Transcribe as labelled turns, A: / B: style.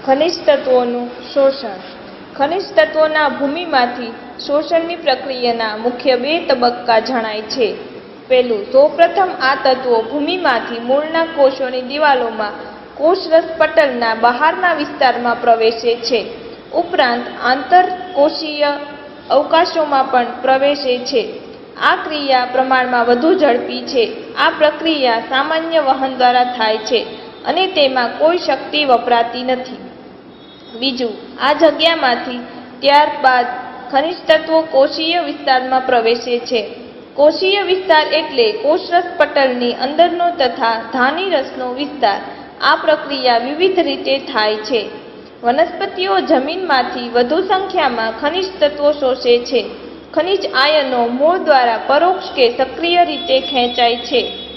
A: ખનિજ તત્વોનું શોષણ. ખનિજ તત્વોના ભૂમિમાંથી શોષણની પ્રક્રિયાના મુખ્ય બે તબક્કા જણાય છે. પહેલું, સૌપ્રથમ આ તત્વો ભૂમિમાંથી મૂળના કોષોની દિવાલોમાં કોષરસ પટલના બહારના વિસ્તારમાં પ્રવેશે છે. ઉપરાંત આંતરકોશીય અવકાશોમાં પણ પ્રવેશે છે. આ ક્રિયા પ્રમાણમાં વધુ ઝડપી છે. આ પ્રક્રિયા સામાન્ય વહન દ્વારા થાય છે અને તેમાં કોઈ શક્તિ વપરાતી નથી. બીજું, આ જગ્યામાંથી ત્યારબાદ ખનિજ તત્વો કોષીય વિસ્તારમાં પ્રવેશે છે. કોષીય વિસ્તાર એટલે કોષરસ પટલની અંદરનો તથા ધાની રસનો વિસ્તાર. આ પ્રક્રિયા વિવિધ રીતે થાય છે. વનસ્પતિઓ જમીનમાંથી વધુ સંખ્યામાં ખનિજ તત્વો શોષે છે. ખનિજ આયનો મૂળ દ્વારા પરોક્ષ કે સક્રિય રીતે ખેંચાય છે.